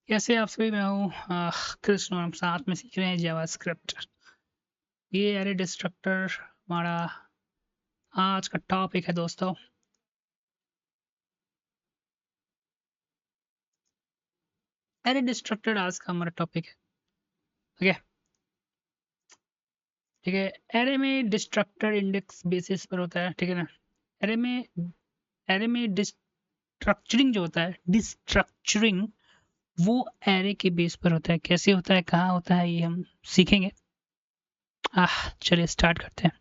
कैसे आप सभी? मैं हूँ कृष्ण और हम साथ में सीख रहे हैं जावास्क्रिप्ट। ये एरे डिस्ट्रक्टर हमारा आज का टॉपिक है दोस्तों। एरे डिस्ट्रक्टर आज का हमारा टॉपिक है। ठीक है, ठीक है। एरे में डिस्ट्रक्टर इंडेक्स बेसिस पर होता है, ठीक है ना। एरे में डिस्ट्रक्चरिंग जो होता है, डिस्ट्रक्चरिंग वो एरे के बेस पर होता है। कैसे होता है, कहाँ होता है, ये हम सीखेंगे। चलिए स्टार्ट करते हैं।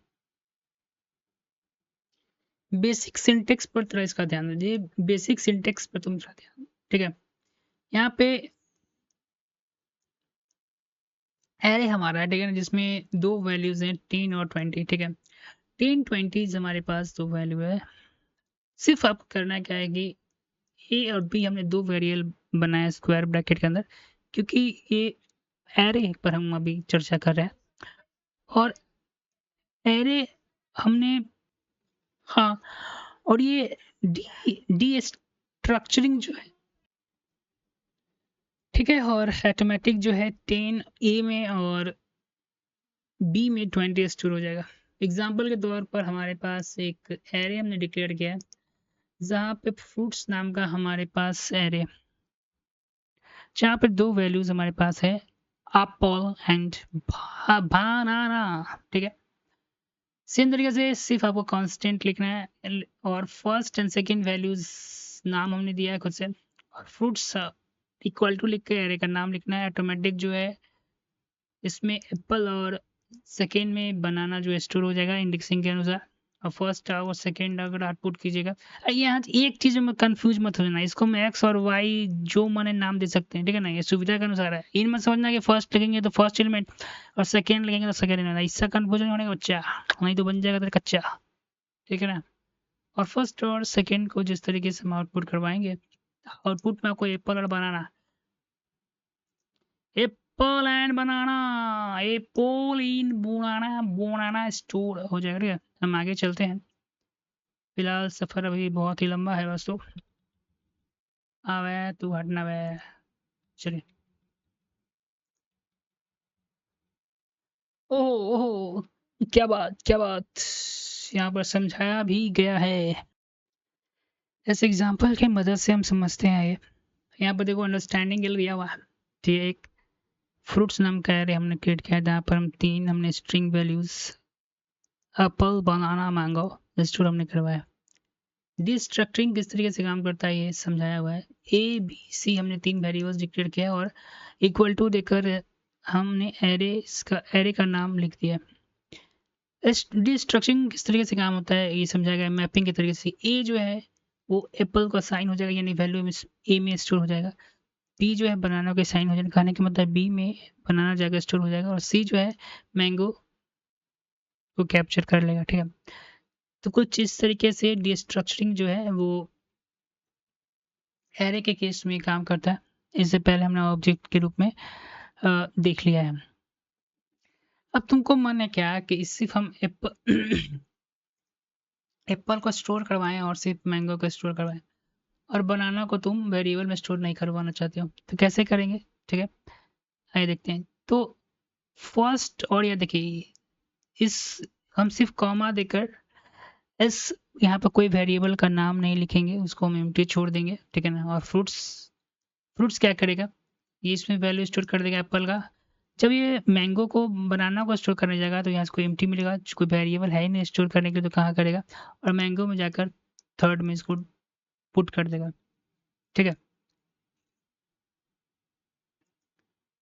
बेसिक सिंटेक्स पर थोड़ा इसका ध्यान दीजिए। बेसिक सिंटेक्स पर तुम थोड़ा ध्यान, ठीक है। यहाँ पे एरे हमारा है, ठीक है ना, जिसमें दो वैल्यूज हैं 10 और 20, ठीक है। 10 20 हमारे पास दो वैल्यू है। सिर्फ अब करना क्या है कि ए और बी हमने दो वेरिएबल बनाया स्क्वायर ब्रैकेट के अंदर, क्योंकि ये एरे पर हम अभी चर्चा कर रहे हैं। और एरे हमने, हाँ, और ये डी स्ट्रक्चरिंग जो है, ठीक है, और ऑटोमेटिक जो है 10 ए में और बी में 20 स्टोर हो जाएगा। एग्जाम्पल के तौर पर हमारे पास एक एरे हमने डिक्लेयर किया है जहाँ पे फ्रूट्स नाम का हमारे पास एरे, जहाँ पे दो वैल्यूज हमारे पास है, एप्पल एंड बनाना, ठीक है। सेम तरीके से सिर्फ आपको कांस्टेंट लिखना है और फर्स्ट एंड सेकंड वैल्यूज नाम हमने दिया है खुद से, और फ्रूट्स इक्वल टू लिख के एरे का नाम लिखना है। ऑटोमेटिक जो है इसमें एप्पल और सेकेंड में बनाना जो स्टोर हो जाएगा इंडेक्सिंग के अनुसार, और फर्स्ट और सेकेंड अगर आउटपुट कीजिएगा। यहाँ एक चीज में कंफ्यूज मत हो जाना, इसको हम एक्स और वाई जो माने नाम दे सकते हैं, ठीक है ना, ये सुविधा के अनुसार है। इन मत समझना कि फर्स्ट लिखेंगे तो फर्स्ट एलिमेंट और सेकेंड लिखेंगे तो सेकेंड एलिमेंट, इससे कंफ्यूजन होने का बच्चा, नहीं तो बन जाएगा तेरा कच्चा, ठीक है ना। और फर्स्ट और सेकेंड को जिस तरीके से हम आउटपुट करवाएंगे, आउटपुट में आपको एप्पल और banana, apple and banana, apple in banana, banana store हो जाएगा, ठीक है। हम आगे चलते हैं, फिलहाल सफर अभी बहुत ही लंबा है दोस्तों। आवे तू हटना वे, चलिए। ओह ओह, क्या बात क्या बात, यहाँ पर समझाया भी गया है। इस एग्जाम्पल की मदद से हम समझते हैं ये। यहाँ पर देखो अंडरस्टैंडिंग के लिए दिया हुआ है, ठीक है। एक फ्रूट्स नाम का एरे हमने क्रिएट किया जहाँ पर हम तीन हमने string values apple banana mango store हमने करवाया। डिस्ट्रक्टरिंग किस तरीके से काम करता है ये समझाया हुआ है। ए बी सी हमने तीन वेरिएबल्स डिक्लेयर किया और इक्वल टू देकर हमने एरे का नाम लिख दिया। डिस्ट्रक्टरिंग किस तरीके से काम होता है ये समझाया गया मैपिंग के तरीके से। ए जो है वो एप्पल का साइन हो जाएगा, यानी वैल्यू में ए में स्टोर हो जाएगा। बी जो है बनाना के साइन हो जाएगा, कहने का मतलब बी में बनाना जाएगा स्टोर हो जाएगा, और सी जो है मैंगो को कैप्चर कर लेगा, ठीक है। तो कुछ इस तरीके से डिस्ट्रक्चरिंग जो है वो एरे के केस में काम करता है। इससे पहले हमने ऑब्जेक्ट के रूप में देख लिया है। अब तुमको मन है क्या कि सिर्फ हम एप्पल को स्टोर करवाएं और सिर्फ मैंगो को स्टोर करवाएं, और बनाना को तुम वेरिएबल में स्टोर नहीं करवाना चाहते हो, तो कैसे करेंगे, ठीक है। आइए देखते हैं। तो फर्स्ट, और ये देखिए, इस हम सिर्फ कॉमा देकर इस यहाँ पर कोई वेरिएबल का नाम नहीं लिखेंगे, उसको हम एम्प्टी छोड़ देंगे, ठीक है ना। और फ्रूट्स, फ्रूट्स क्या करेगा, ये इसमें वैल्यू स्टोर कर देगा एप्पल का। जब ये मैंगो को बनाना को स्टोर करने जाएगा तो यहाँ से कोई एम्प्टी मिलेगा, कोई वेरिएबल है ही नहीं स्टोर करने के लिए, तो कहाँ करेगा, और मैंगो में जाकर थर्ड में इसको पुट कर देगा, ठीक है।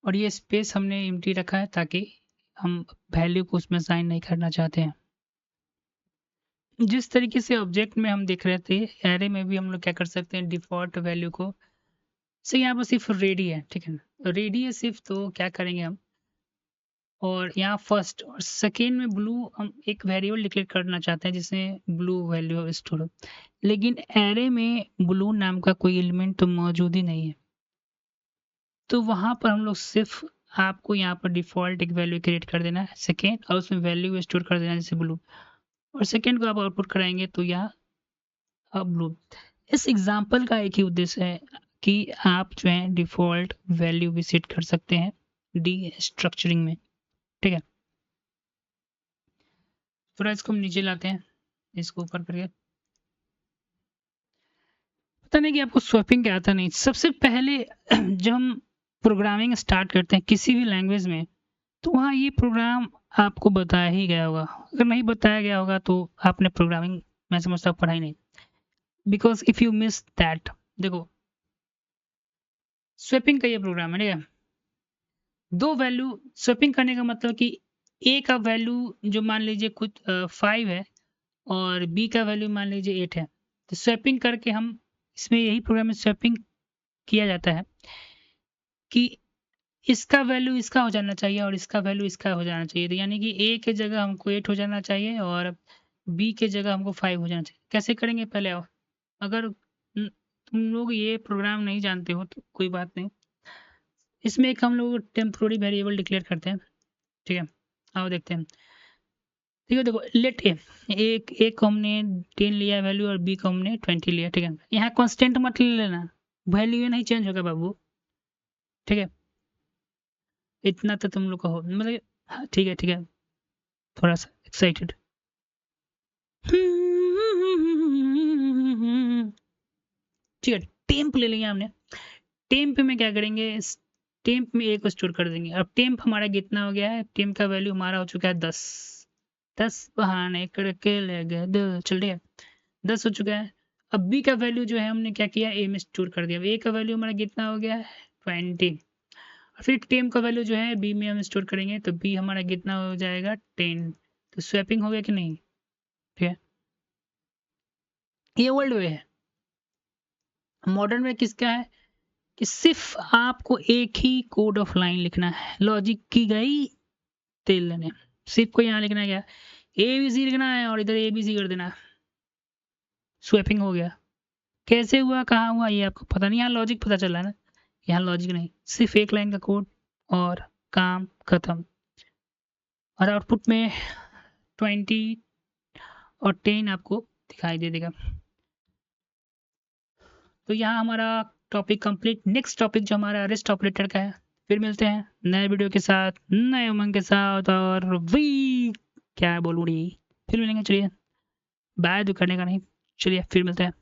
और ये स्पेस हमने एम्प्टी रखा है ताकि हम वैल्यू को उसमें साइन नहीं करना चाहते हैं। जिस तरीके से ऑब्जेक्ट में हम देख रहे थे, एरे में भी हम लोग क्या कर सकते हैं, डिफॉल्ट वैल्यू को से यहाँ पर सिर्फ रेडी है, ठीक है ना, तो रेडी है सिर्फ, तो क्या करेंगे हम, और यहाँ फर्स्ट और सेकेंड में ब्लू हम एक वेरिएबल डिक्लेयर करना चाहते हैं जिसमें ब्लू वैल्यू स्टोर हो, लेकिन एरे में ब्लू नाम का कोई एलिमेंट तो मौजूद ही नहीं है। तो वहां पर हम लोग सिर्फ आपको यहाँ पर डिफॉल्ट एक वैल्यू क्रिएट कर देना है सेकेंड, और उसमें वैल्यू स्टोर कर देना है जैसे ब्लू, और सेकेंड को आप आउटपुट कराएंगे तो यहाँ ब्लू। इस एग्जाम्पल का एक ही उद्देश्य है कि आप जो है डिफ़ॉल्ट वैल्यू भी सेट कर सकते हैं डी स्ट्रक्चरिंग में, ठीक है। थोड़ा इसको हम नीचे लाते हैं, इसको ऊपर करके। पता नहीं कि आपको स्वैपिंग क्या आता नहीं। सबसे पहले जब हम प्रोग्रामिंग स्टार्ट करते हैं किसी भी लैंग्वेज में, तो वहाँ ये प्रोग्राम आपको बताया ही गया होगा। अगर नहीं बताया गया होगा तो आपने प्रोग्रामिंग, मैं समझता हूँ, पढ़ाई नहीं। Because if you miss that, देखो स्वैपिंग का ये प्रोग्राम है, ठीक है। दो वैल्यू स्वैपिंग करने का मतलब कि ए का वैल्यू जो मान लीजिए कुछ 5 है और बी का वैल्यू मान लीजिए 8 है, तो स्वैपिंग करके हम इसमें यही प्रोग्राम में स्वैपिंग किया जाता है कि इसका वैल्यू इसका हो जाना चाहिए और इसका वैल्यू इसका हो जाना चाहिए। तो यानी कि ए के जगह हमको 8 हो जाना चाहिए और बी के जगह हमको 5 हो जाना चाहिए। कैसे करेंगे पहले आओ। अगर तुम लोग ये प्रोग्राम नहीं जानते हो तो कोई बात नहीं। इसमें एक हम लोग टेम्पोररी वेरिएबल डिक्लेयर करते हैं, ठीक है। आओ देखते हैं, ठीक है। देखो लेट ए, एक को हमने 10 लिया वैल्यू और बी को हमने 20 लिया, ठीक है। यहाँ कांस्टेंट मत ले लेना, वैल्यू नहीं चेंज होगा बाबू, ठीक है। इतना तो तुम लोग का हो, मतलब हाँ, ठीक है ठीक है। थोड़ा सा एक्साइटेड। ठीक है, टेम्प ले लेंगे हमने। टेम्प में क्या करेंगे, टेम्प में ए को स्टोर कर देंगे। अब टेम्प हमारा कितना हो गया है, टेम्प का वैल्यू हमारा हो चुका है 10। 10 बहाने करके ले गए 2, चल रही है 10 हो चुका है। अब बी का वैल्यू जो है हमने क्या किया, ए में स्टोर कर दिया। ए का वैल्यू हमारा कितना हो गया है 20। और फिर टेम्प का वैल्यू जो है बी में हम स्टोर करेंगे, तो बी हमारा कितना हो जाएगा 10। तो स्वैपिंग हो गया कि नहीं, ठीक है। ये ओल्ड वे है। मॉडर्न वे किसका है कि सिर्फ आपको एक ही कोड ऑफ लाइन लिखना है। लॉजिक की गई तेल लेने, सिर्फ को यहाँ लिखना है क्या, ए बी सी लिखना है और इधर ए बी सी कर देना, स्वैपिंग हो गया। कैसे हुआ, कहाँ हुआ, ये आपको पता नहीं। यहाँ लॉजिक पता चला ना, यहाँ लॉजिक नहीं, सिर्फ एक लाइन का कोड और काम खत्म। और आउटपुट में 20 और 10 आपको दिखाई दे देगा। तो यहाँ हमारा टॉपिक कंप्लीट। नेक्स्ट टॉपिक जो हमारा अरेस्ट ऑपरेटर का है। फिर मिलते हैं नए वीडियो के साथ, नए उमंग के साथ। और वी क्या बोलूँ, फिर मिलेंगे। चलिए बाय, तो करने का नहीं, चलिए फिर मिलते हैं।